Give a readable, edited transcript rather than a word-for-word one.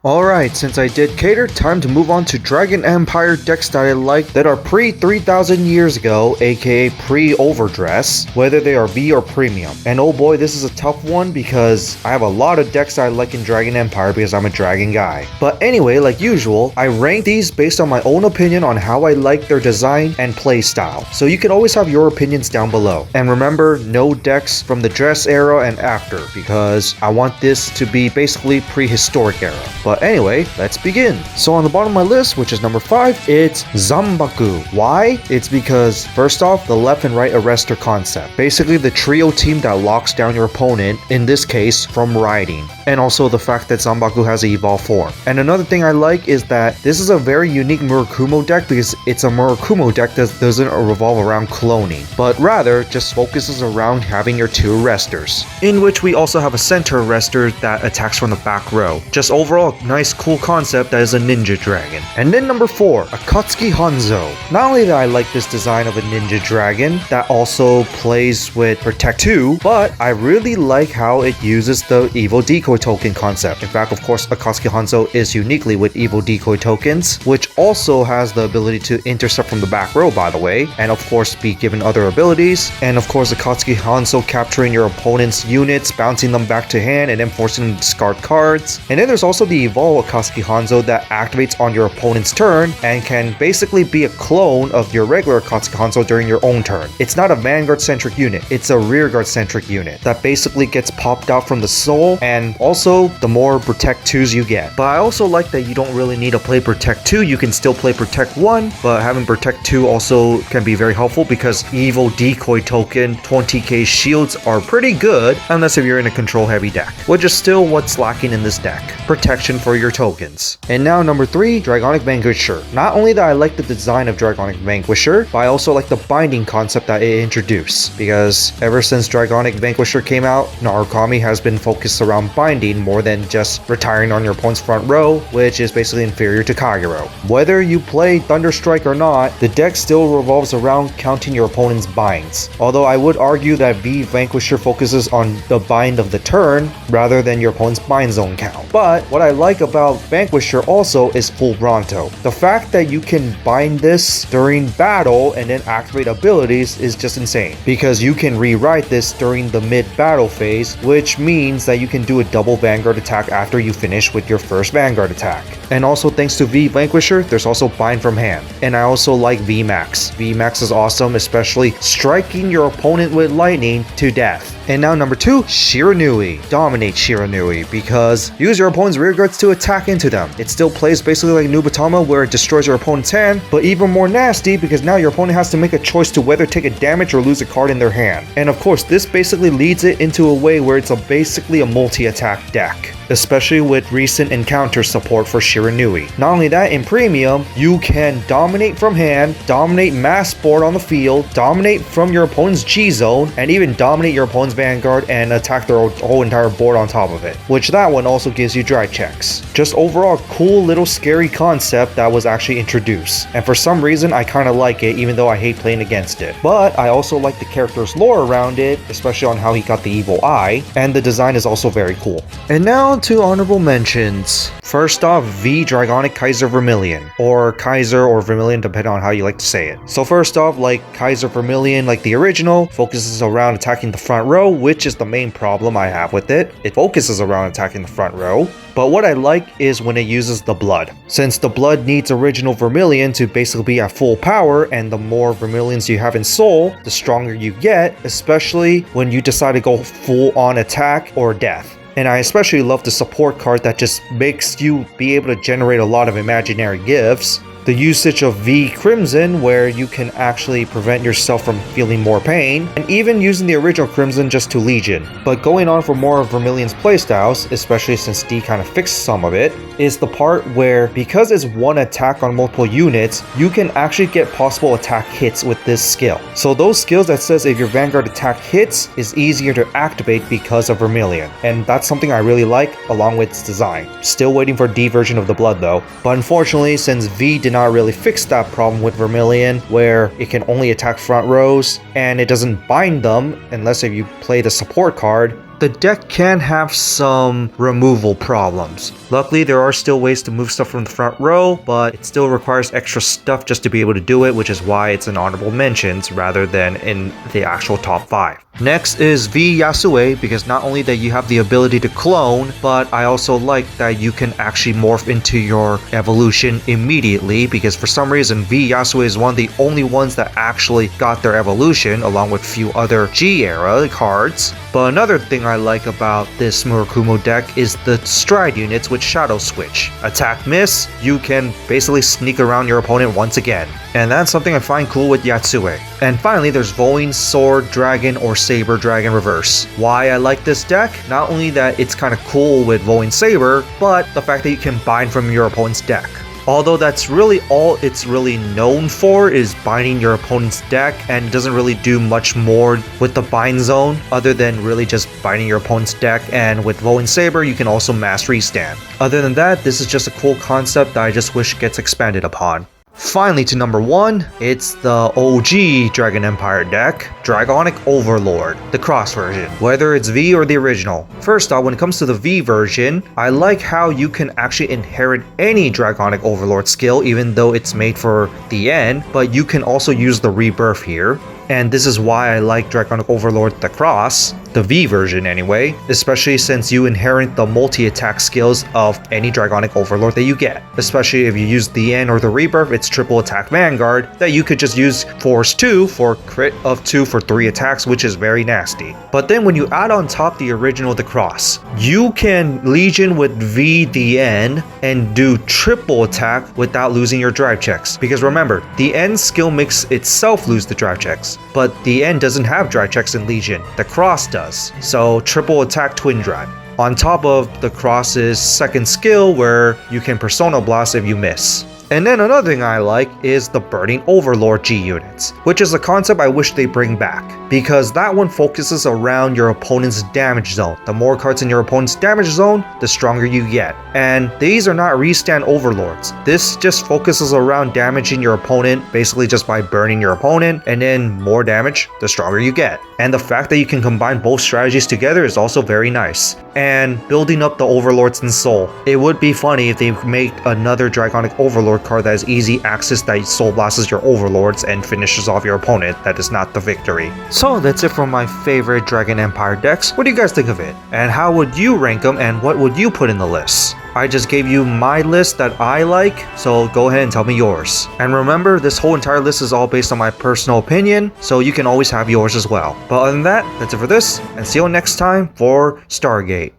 Alright, since I did cater, time to move on to Dragon Empire decks that I like that are pre-3000 years ago, aka pre-OverDress, whether they are V or Premium. And oh boy, this is a tough one because I have a lot of decks that I like in Dragon Empire because I'm a Dragon guy. But anyway, like usual, I rank these based on my own opinion on how I like their design and play style. So you can always have your opinions down below. And remember, no decks from the dress era and after, because I want this to be basically prehistoric era. But anyway, let's begin. So on the bottom of my list, which is number 5, it's Zanbaku. Why? It's because, first off, the left and right arrestor concept. Basically the trio team that locks down your opponent, in this case, from riding. And also the fact that Zanbaku has an evolved form. And another thing I like is that this is a very unique Murakumo deck because it's a Murakumo deck that doesn't revolve around cloning, but rather just focuses around having your two arresters, in which we also have a center arrestor that attacks from the back row. Just overall, nice cool concept that is a ninja dragon. And then number 4, Akatsuki Hanzo. Not only that I like this design of a ninja dragon that also plays with Protect 2, but I really like how it uses the evil decoy token concept. In fact, of course, Akatsuki Hanzo is uniquely with evil decoy tokens, which also has the ability to intercept from the back row, by the way, and of course be given other abilities. And of course, Akatsuki Hanzo capturing your opponent's units, bouncing them back to hand, and then forcing them to discard cards. And then there's also the evolve Akatsuki Hanzo that activates on your opponent's turn and can basically be a clone of your regular Akatsuki Hanzo during your own turn. It's not a Vanguard centric unit, it's a rearguard centric unit that basically gets popped out from the soul, and also the more Protect 2s you get. But I also like that you don't really need to play Protect 2, you can still play Protect 1, but having Protect 2 also can be very helpful because evil decoy token 20k shields are pretty good unless if you're in a control heavy deck, which is still what's lacking in this deck. Protection for your tokens. And now number 3, Dragonic Vanquisher. Not only that I like the design of Dragonic Vanquisher, but I also like the binding concept that it introduced, because ever since Dragonic Vanquisher came out, Narukami has been focused around binding more than just retiring on your opponent's front row, which is basically inferior to Kagero. Whether you play Thunderstrike or not, the deck still revolves around counting your opponent's binds. Although I would argue that V Vanquisher focuses on the bind of the turn rather than your opponent's bind zone count. But what I like about Vanquisher also is Full Bronto. The fact that you can bind this during battle and then activate abilities is just insane, because you can rewrite this during the mid-battle phase, which means that you can do a double Vanguard attack after you finish with your first Vanguard attack. And also thanks to V Vanquisher, there's also Bind from Hand. And I also like VMAX. VMAX is awesome, especially striking your opponent with lightning to death. And now number 2, Shiranui. Dominate Shiranui, because use your opponent's rearguards to attack into them. It still plays basically like Nubatama, where it destroys your opponent's hand, but even more nasty because now your opponent has to make a choice to whether take a damage or lose a card in their hand. And of course, this basically leads it into a way where it's basically a multi-attack deck, especially with recent encounter support for Shiranui. Not only that, in Premium, you can dominate from hand, dominate mass board on the field, dominate from your opponent's G-zone, and even dominate your opponent's Vanguard and attack their whole entire board on top of it, which that one also gives you dry checks. Just overall cool little scary concept that was actually introduced, and for some reason I kind of like it even though I hate playing against it. But I also like the character's lore around it, especially on how he got the evil eye, and the design is also very cool. And now to honorable mentions. First off, V Dragonic Kaiser Vermilion, or Kaiser or Vermilion depending on how you like to say it. So first off, like Kaiser Vermilion, like the original, focuses around attacking the front row, which is the main problem I have with it. It focuses around attacking the front row. But what I like is when it uses the blood. Since the blood needs original Vermilion to basically be at full power, and the more Vermilions you have in soul, the stronger you get, especially when you decide to go full on attack or death. And I especially love the support card that just makes you be able to generate a lot of imaginary gifts. The usage of V Crimson, where you can actually prevent yourself from feeling more pain, and even using the original Crimson just to Legion. But going on for more of Vermilion's playstyles, especially since D kind of fixed some of it, is the part where, because it's one attack on multiple units, you can actually get possible attack hits with this skill. So those skills that says if your Vanguard attack hits is easier to activate because of Vermilion, and that's something I really like along with its design. Still waiting for D version of the blood though, but unfortunately since V did not really fix that problem with Vermilion, where it can only attack front rows and it doesn't bind them unless if you play the support card, the deck can have some removal problems. Luckily, there are still ways to move stuff from the front row, but it still requires extra stuff just to be able to do it, which is why it's in honorable mentions rather than in the actual top 5. Next is V Yasue, because not only that you have the ability to clone, but I also like that you can actually morph into your evolution immediately, because for some reason V Yasue is one of the only ones that actually got their evolution along with few other G-era cards. But another thing I like about this Murakumo deck is the stride units with Shadow Switch. Attack miss, you can basically sneak around your opponent once again. And that's something I find cool with Yatsue. And finally, there's Voin, Sword, Dragon, or Saber Dragon Reverse. Why I like this deck? Not only that it's kind of cool with Voin Saber, but the fact that you can bind from your opponent's deck. Although that's really all it's really known for is binding your opponent's deck, and it doesn't really do much more with the bind zone other than really just binding your opponent's deck. And with Voin Saber, you can also mastery stand. Other than that, this is just a cool concept that I just wish gets expanded upon. Finally, to number 1, it's the OG Dragon Empire deck, Dragonic Overlord, the cross version, whether it's V or the original. First off, when it comes to the V version, I like how you can actually inherit any Dragonic Overlord skill even though it's made for the end, but you can also use the rebirth here. And this is why I like Dragonic Overlord the Cross, the V version anyway, especially since you inherit the multi-attack skills of any Dragonic Overlord that you get. Especially if you use the N or the Rebirth, it's triple attack Vanguard that you could just use Force 2 for crit of 2 for 3 attacks, which is very nasty. But then when you add on top the original the Cross, you can Legion with V the N and do triple attack without losing your drive checks. Because remember, the N skill makes itself lose the drive checks, but the N doesn't have drive checks in Legion, the Cross does. So triple attack twin drive. On top of the Cross's second skill where you can Persona Blast if you miss. And then another thing I like is the Burning Overlord G units, which is a concept I wish they bring back, because that one focuses around your opponent's damage zone. The more cards in your opponent's damage zone, the stronger you get. And these are not restand overlords. This just focuses around damaging your opponent, basically just by burning your opponent, and then more damage, the stronger you get. And the fact that you can combine both strategies together is also very nice. And building up the overlords in Soul. It would be funny if they make another Dragonic Overlord card that has easy access that Soul Blasts your overlords and finishes off your opponent. That is not the victory. So that's it for my favorite Dragon Empire decks. What do you guys think of it? And how would you rank them, and what would you put in the list? I just gave you my list that I like, so go ahead and tell me yours. And remember, this whole entire list is all based on my personal opinion, so you can always have yours as well. But other than that, that's it for this, and see you next time for Stargate.